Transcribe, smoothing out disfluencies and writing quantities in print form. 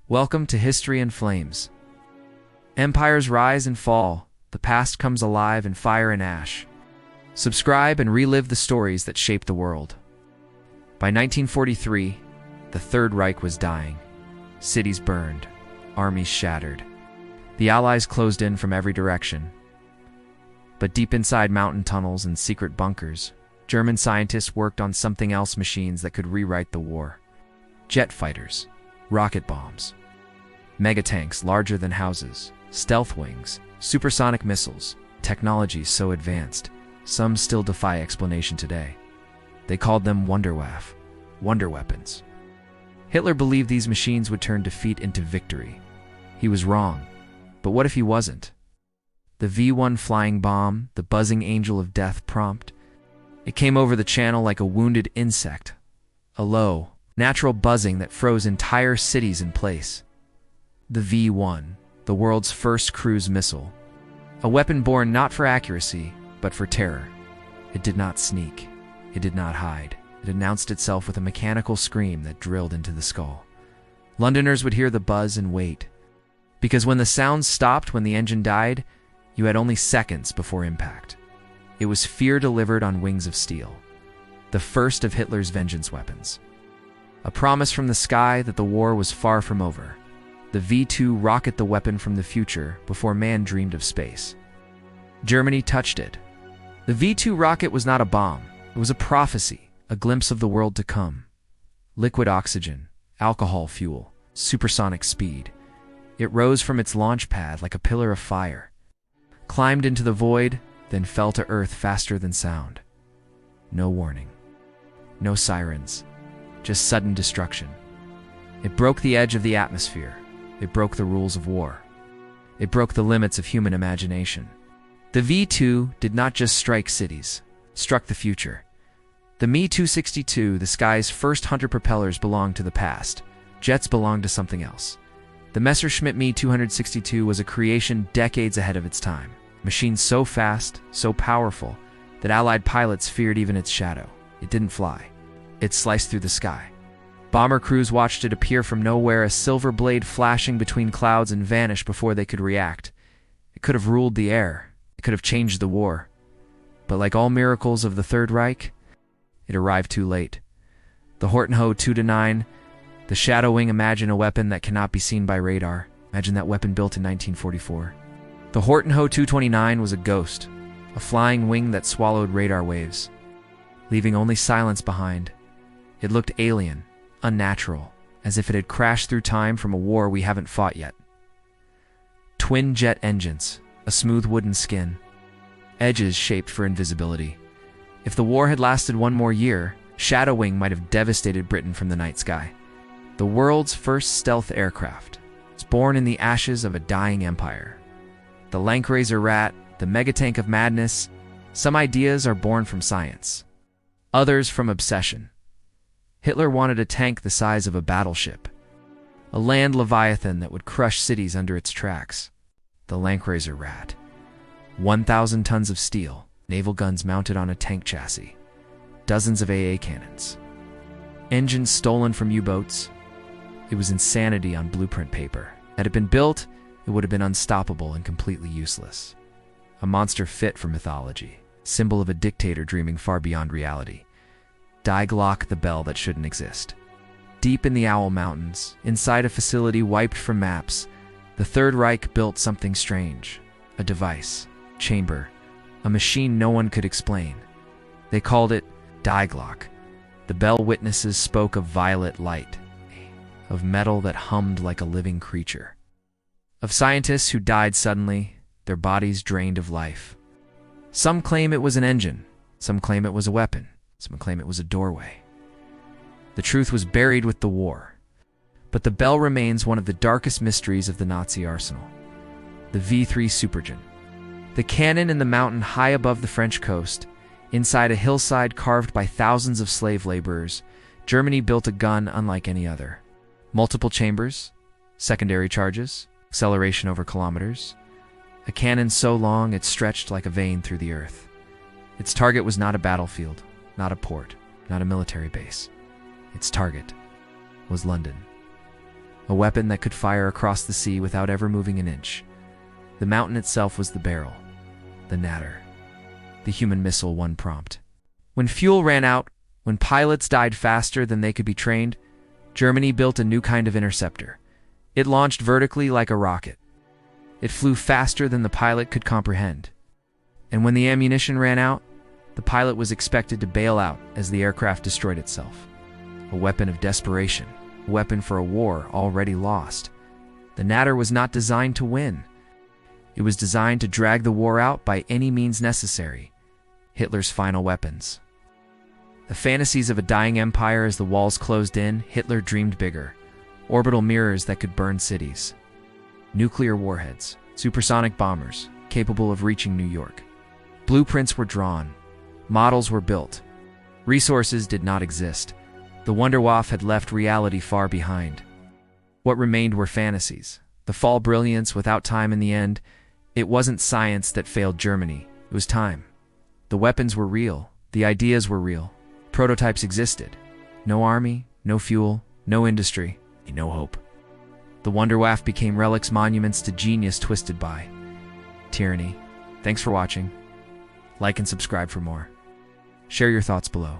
Welcome to History in Flames. Empires rise and fall. The past comes alive in fire and ash. Subscribe and relive the stories that shaped the world. By 1943, the Third Reich was dying. Cities burned, armies shattered. The Allies closed in from every direction. But deep inside mountain tunnels and secret bunkers, German scientists worked on something else: machines that could rewrite the war. Jet fighters, rocket bombs, megatanks larger than houses, stealth wings, supersonic missiles, technologies so advanced, some still defy explanation today. They called them Wunderwaffe, Wunderweapons. Hitler believed these machines would turn defeat into victory. He was wrong, but what if he wasn't? The V-1 flying bomb, the buzzing angel of death prompt, it came over the channel like a wounded insect, a low, natural buzzing that froze entire cities in place. The V-1, the world's first cruise missile, a weapon born not for accuracy, but for terror. It did not sneak. It did not hide. It announced itself with a mechanical scream that drilled into the skull. Londoners would hear the buzz and wait, because when the sound stopped, when the engine died, you had only seconds before impact. It was fear delivered on wings of steel, the first of Hitler's vengeance weapons. A promise from the sky that the war was far from over. The V-2 rocket, the weapon from the future before man dreamed of space. Germany touched it. The V-2 rocket was not a bomb. It was a prophecy, a glimpse of the world to come. Liquid oxygen, alcohol fuel, supersonic speed. It rose from its launch pad like a pillar of fire, climbed into the void, then fell to earth faster than sound. No warning. No sirens. Just sudden destruction. It broke the edge of the atmosphere. It broke the rules of war. It broke the limits of human imagination. The V-2 did not just strike cities, it struck the future. The Me-262, the sky's first hunter propellers, belonged to the past. Jets belonged to something else. The Messerschmitt Me-262 was a creation decades ahead of its time. Machines so fast, so powerful, that Allied pilots feared even its shadow. It didn't fly. It sliced through the sky. Bomber crews watched it appear from nowhere, a silver blade flashing between clouds, and vanish before they could react. It could have ruled the air. It could have changed the war. But like all miracles of the Third Reich, it arrived too late. The Hortenho 2-9, the Shadow Wing. Imagine a weapon that cannot be seen by radar. Imagine that weapon built in 1944. The Hortenho 229 was a ghost, a flying wing that swallowed radar waves, leaving only silence behind. It looked alien, unnatural, as if it had crashed through time from a war we haven't fought yet. Twin jet engines, a smooth wooden skin, edges shaped for invisibility. If the war had lasted one more year, Shadow Wing might have devastated Britain from the night sky. The world's first stealth aircraft was born in the ashes of a dying empire. The Lankraiser Rat, the megatank of madness. Some ideas are born from science, others from obsession. Hitler wanted a tank the size of a battleship, a land leviathan that would crush cities under its tracks. The Lankraiser Rat. 1,000 tons of steel, naval guns mounted on a tank chassis, dozens of AA cannons, engines stolen from U-boats. It was insanity on blueprint paper. Had it been built, it would have been unstoppable and completely useless. A monster fit for mythology, symbol of a dictator dreaming far beyond reality. Die Glock, the bell that shouldn't exist. Deep in the Owl Mountains, inside a facility wiped from maps, the Third Reich built something strange. A device, chamber, a machine no one could explain. They called it Die Glock. The bell witnesses spoke of violet light, of metal that hummed like a living creature, of scientists who died suddenly, their bodies drained of life. Some claim it was an engine, some claim it was a weapon, some claim it was a doorway. The truth was buried with the war. But the bell remains one of the darkest mysteries of the Nazi arsenal. The V-3 Supergen. The cannon in the mountain high above the French coast, inside a hillside carved by thousands of slave laborers, Germany built a gun unlike any other. Multiple chambers, secondary charges, acceleration over kilometers. A cannon so long it stretched like a vein through the earth. Its target was not a battlefield, not a port, not a military base. Its target was London. a weapon that could fire across the sea without ever moving an inch. The mountain itself was the barrel, the natter, the human missile one prompt. When fuel ran out, when pilots died faster than they could be trained, Germany built a new kind of interceptor. It launched vertically like a rocket. It flew faster than the pilot could comprehend. And when the ammunition ran out, the pilot was expected to bail out as the aircraft destroyed itself. A weapon of desperation, a weapon for a war already lost. The natter was not designed to win. It was designed to drag the war out by any means necessary. Hitler's final weapons. The fantasies of a dying empire as the walls closed in, Hitler dreamed bigger. Orbital mirrors that could burn cities. Nuclear warheads, supersonic bombers, capable of reaching New York. Blueprints were drawn. Models were built. Resources did not exist. The Wunderwaffe had left reality far behind. What remained were fantasies. The fall brilliance without time in the end. It wasn't science that failed Germany. It was time. The weapons were real. The ideas were real. Prototypes existed. No army, no fuel, no industry, no hope. The Wunderwaffe became relics, monuments to genius twisted by tyranny. Thanks for watching. Like and subscribe for more. Share your thoughts below.